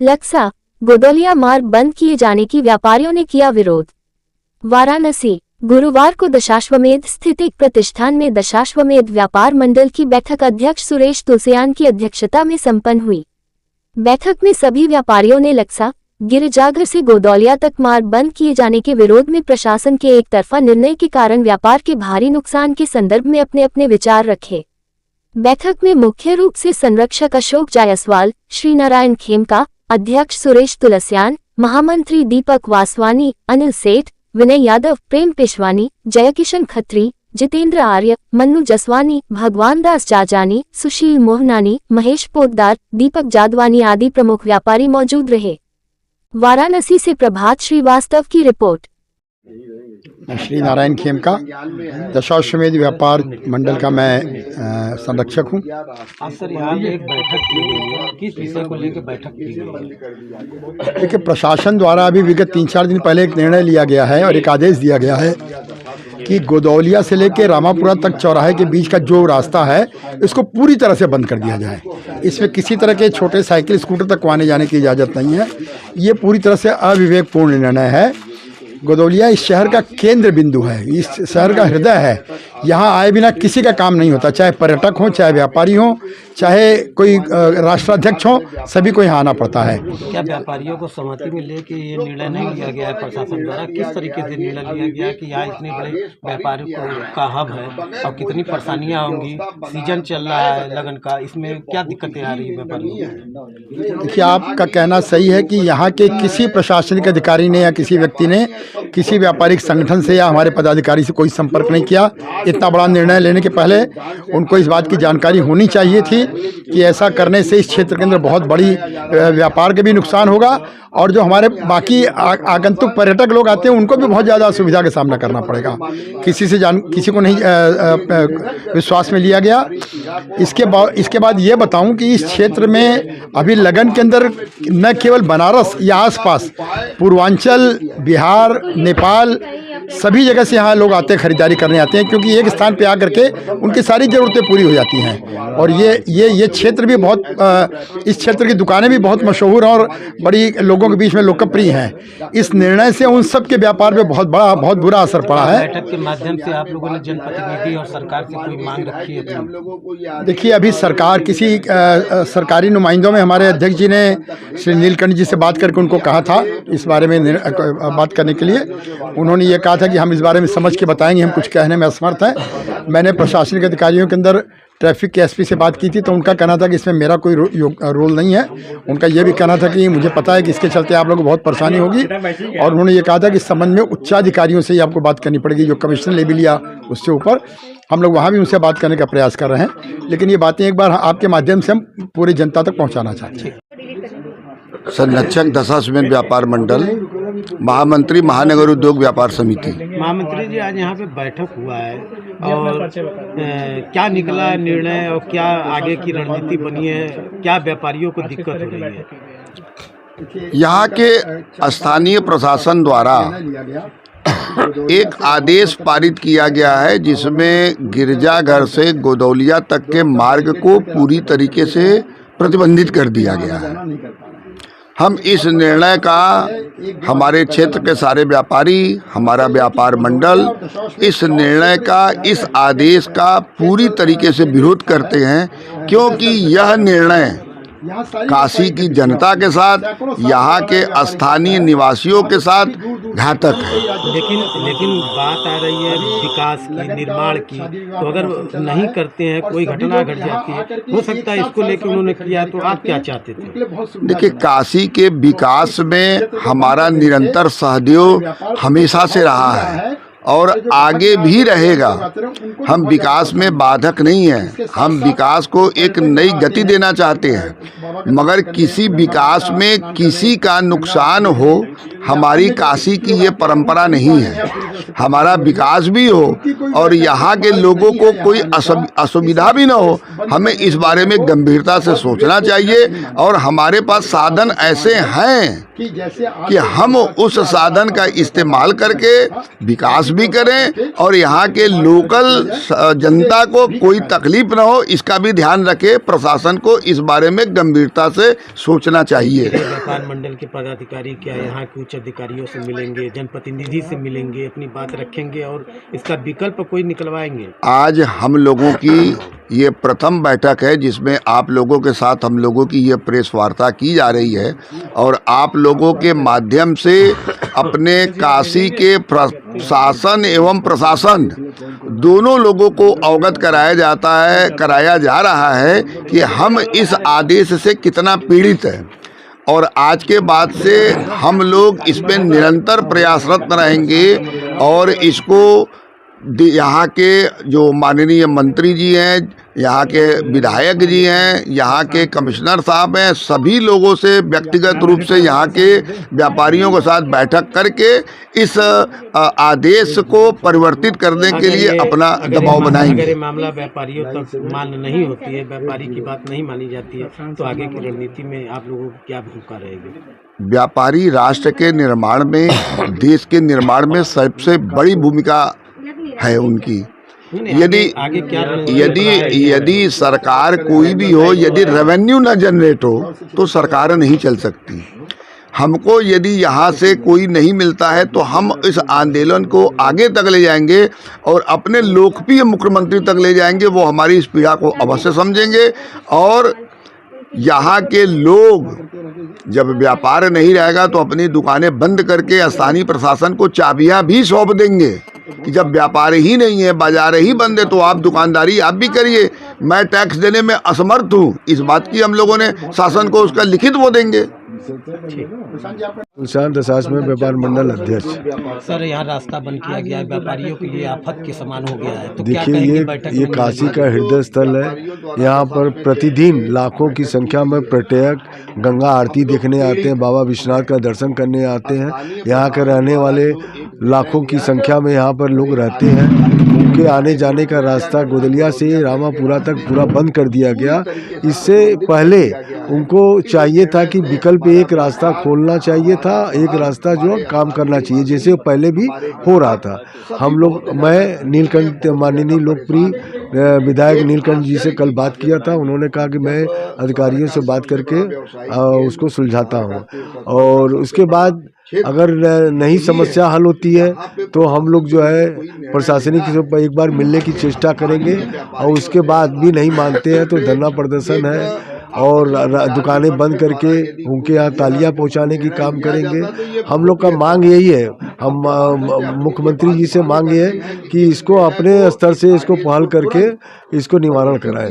लक्सा गोदौलिया मार्ग बंद किए जाने की व्यापारियों ने किया विरोध। वाराणसी गुरुवार को दशाश्वमेध स्थित एक प्रतिष्ठान में दशाश्वमेध व्यापार मंडल की बैठक अध्यक्ष सुरेश तुलसियान की अध्यक्षता में संपन्न हुई। बैठक में सभी व्यापारियों ने लक्सा गिरिजाघर से गोदौलिया तक मार्ग बंद किए जाने के विरोध में प्रशासन के एक तरफा निर्णय के कारण व्यापार के भारी नुकसान के संदर्भ में अपने अपने विचार रखे। बैठक में मुख्य रूप से संरक्षक अशोक जायसवाल, श्री नारायण खेमका, अध्यक्ष सुरेश तुलसियान, महामंत्री दीपक वासवानी, अनिल सेठ, विनय यादव, प्रेम पेशवानी, जयकिशन खत्री, जितेंद्र आर्य, मन्नू जसवानी, भगवान दास जाजानी, सुशील मोहनानी, महेश पोद्दार, दीपक जादवानी आदि प्रमुख व्यापारी मौजूद रहे। वाराणसी से प्रभात श्रीवास्तव की रिपोर्ट। श्री नारायण खेमका दशाश्वमेध व्यापार मंडल का मैं संरक्षक हूँ। आज सर यहाँ पे एक बैठक की गई है, किस विषय को लेकर बैठक की गई है? देखिए, प्रशासन द्वारा अभी विगत 3-4 दिन पहले एक निर्णय लिया गया है और एक आदेश दिया गया है कि गोदौलिया से लेकर रामापुरा तक चौराहे के बीच का जो रास्ता है इसको पूरी तरह से बंद कर दिया जाए। इसमें किसी तरह के छोटे साइकिल स्कूटर तक आने जाने की इजाज़त नहीं है। ये पूरी तरह से अविवेकपूर्ण निर्णय है। गोदौलिया इस शहर का केंद्र बिंदु है, इस शहर का हृदय है। यहाँ आए बिना किसी का काम नहीं होता, चाहे पर्यटक हो, चाहे व्यापारी हो, चाहे कोई राष्ट्राध्यक्ष हो, सभी को यहाँ आना पड़ता है। क्या व्यापारियों को सहमति में लेके ये निर्णय नहीं लिया गया है प्रशासन द्वारा? किस तरीके से निर्णय लिया गया कि यहाँ इतने बड़े व्यापारियों का हब है और कितनी परेशानियाँ होंगी? सीजन चल रहा है लगन का, इसमें क्या दिक्कतें आ रही है व्यापारियों को? देखिए, आपका कहना सही है कि यहाँ के किसी प्रशासनिक अधिकारी ने या किसी व्यक्ति ने किसी व्यापारिक संगठन से या हमारे पदाधिकारी से कोई संपर्क नहीं किया। इतना बड़ा निर्णय लेने के पहले उनको इस बात की जानकारी होनी चाहिए थी कि ऐसा करने से इस क्षेत्र के अंदर बहुत बड़ी व्यापार के भी नुकसान होगा और जो हमारे बाकी आगंतुक पर्यटक लोग आते हैं उनको भी बहुत ज़्यादा असुविधा का सामना करना पड़ेगा। किसी को नहीं विश्वास में लिया गया। इसके बाद ये बताऊं कि इस क्षेत्र में अभी लगन के अंदर न केवल बनारस या आसपास पूर्वांचल, बिहार, नेपाल, सभी जगह से यहाँ लोग आते हैं, खरीदारी करने आते हैं, क्योंकि एक स्थान पे आकर के उनकी सारी ज़रूरतें पूरी हो जाती हैं। और ये क्षेत्र भी बहुत इस क्षेत्र की दुकानें भी बहुत मशहूर और बड़ी लोगों के बीच में लोकप्रिय हैं। इस निर्णय से उन सब के व्यापार पे बहुत बुरा असर पड़ा है। बैठक के माध्यम से आप लोगों ने जनप्रतिनिधि और सरकार से कोई मांग रखी है? देखिए, अभी सरकार किसी सरकारी नुमाइंदों में हमारे अध्यक्ष जी ने श्री नीलकंठ जी से बात करके उनको कहा था इस बारे में बात करने के लिए। उन्होंने ये कहा था कि हम इस बारे में समझ के बताएंगे, हम कुछ कहने में असमर्थ हैं। मैंने प्रशासनिक अधिकारियों के अंदर ट्रैफिक के एसपी से बात की थी तो उनका कहना था कि इसमें मेरा कोई रोल नहीं है। उनका ये भी कहना था कि मुझे पता है कि इसके चलते आप लोगों को बहुत परेशानी होगी और उन्होंने ये कहा था कि इस संबंध में उच्चाधिकारियों से ही आपको बात करनी पड़ेगी, जो कमिश्नर लेवल या उससे ऊपर। हम लोग वहाँ भी उनसे बात करने का प्रयास कर रहे हैं, लेकिन ये बातें एक बार आपके माध्यम से हम पूरी जनता तक पहुँचाना चाहते हैं। संरक्षक दशाश्वमेध व्यापार मंडल, महामंत्री महानगर उद्योग व्यापार समिति। महामंत्री जी, आज यहाँ पे बैठक हुआ है और क्या निकला निर्णय और क्या आगे की रणनीति बनी है? क्या व्यापारियों को दिक्कत हो रही है? यहाँ के स्थानीय प्रशासन द्वारा एक आदेश पारित किया गया है जिसमें गिरजाघर से गोदौलिया तक के मार्ग को पूरी तरीके से प्रतिबंधित कर दिया गया है। हम इस निर्णय का, हमारे क्षेत्र के सारे व्यापारी, हमारा व्यापार मंडल इस निर्णय का, इस आदेश का पूरी तरीके से विरोध करते हैं, क्योंकि यह निर्णय काशी की जनता के साथ, यहाँ के स्थानीय निवासियों के साथ घातक है। लेकिन बात आ रही है विकास की, निर्माण की, तो अगर नहीं करते हैं कोई घटना घट जाती है, हो सकता है इसको लेकर उन्होंने किया, तो आप क्या चाहते थे? देखिए, काशी के विकास में हमारा निरंतर सहयोग हमेशा से रहा है और आगे भी रहेगा। हम विकास में बाधक नहीं हैं, हम विकास को एक नई गति देना चाहते हैं, मगर किसी विकास में किसी का नुकसान हो, हमारी काशी की ये परंपरा नहीं है। हमारा विकास भी हो और यहाँ के लोगों को कोई असुविधा भी ना हो, हमें इस बारे में गंभीरता से सोचना चाहिए और हमारे पास साधन ऐसे हैं कि जैसे कि हम उस साधन का इस्तेमाल करके विकास भी करें और यहाँ के लोकल जनता को कोई तकलीफ न हो, इसका भी ध्यान रखें। प्रशासन को इस बारे में गंभीरता से सोचना चाहिए। व्यापार मंडल के पदाधिकारी क्या यहाँ के उच्च अधिकारियों से मिलेंगे, जनप्रतिनिधि से मिलेंगे, अपनी बात रखेंगे और इसका विकल्प कोई निकलवाएंगे? आज हम लोगों की ये प्रथम बैठक है जिसमें आप लोगों के साथ हम लोगों की ये प्रेस वार्ता की जा रही है और आप लोगों के माध्यम से अपने काशी के शासन एवं प्रशासन दोनों लोगों को अवगत कराया जा रहा है कि हम इस आदेश से कितना पीड़ित हैं और आज के बाद से हम लोग इस पे निरंतर प्रयासरत रहेंगे और इसको यहाँ के जो माननीय मंत्री जी हैं, यहाँ के विधायक जी हैं, यहाँ के कमिश्नर साहब हैं, सभी लोगों से व्यक्तिगत रूप से यहाँ के व्यापारियों के साथ बैठक करके इस आदेश को परिवर्तित करने के लिए अपना दबाव बनाएंगे। अगर ये मामला व्यापारियों तक मान्य नहीं होती है, व्यापारी की बात नहीं मानी जाती है, तो आगे की रणनीति में आप लोगों की क्या भूमिका रहेगी? व्यापारी राष्ट्र के निर्माण में, देश के निर्माण में सबसे बड़ी भूमिका है उनकी। यदि सरकार कोई भी हो, यदि रेवेन्यू न जनरेट हो तो सरकार नहीं चल सकती। हमको यदि यहाँ से कोई नहीं मिलता है तो हम इस आंदोलन को आगे तक ले जाएंगे और अपने लोकप्रिय मुख्यमंत्री तक ले जाएंगे। वो हमारी इस पीड़ा को अवश्य समझेंगे और यहाँ के लोग जब व्यापार नहीं रहेगा तो अपनी दुकानें बंद करके स्थानीय प्रशासन को चाबियां भी सौंप देंगे कि जब व्यापार ही नहीं है, बाजार ही बंद है, तो आप दुकानदारी आप भी करिए, मैं टैक्स देने में असमर्थ हूँ। इस बात की हम लोगों ने शासन को उसका लिखित वो देंगे। गुलशान दशाश्व में व्यापार मंडल अध्यक्ष। सर, यहाँ रास्ता बंद किया गया है, व्यापारियों के लिए आफत के समान हो गया है, तो देखिए ये काशी का हृदय स्थल है। यहाँ पर प्रतिदिन लाखों की संख्या में पर्यटक गंगा आरती देखने आते हैं, बाबा विश्वनाथ का दर्शन करने आते हैं। यहाँ के रहने वाले लाखों की संख्या में यहाँ पर लोग रहते हैं। उनके आने जाने का रास्ता गोदलिया से रामापुरा तक पूरा बंद कर दिया गया। इससे पहले उनको चाहिए था कि विकल्प एक रास्ता खोलना चाहिए था, एक रास्ता जो काम करना चाहिए, जैसे पहले भी हो रहा था। हम लोग, मैं नीलकंठ, माननीय लोकप्रिय विधायक नीलकंठ जी से कल बात किया था। उन्होंने कहा कि मैं अधिकारियों से बात करके उसको सुलझाता हूँ और उसके बाद अगर नहीं समस्या हल होती है तो हम लोग जो है प्रशासनिक से एक बार मिलने की चेष्टा करेंगे और उसके बाद भी नहीं मानते हैं तो धरना प्रदर्शन है और दुकानें बंद करके उनके यहाँ तालियां पहुंचाने की काम करेंगे। हम लोग का मांग यही है, हम मुख्यमंत्री जी से मांग ये है कि इसको अपने स्तर से इसको पहल करके इसको निवारण कराएं।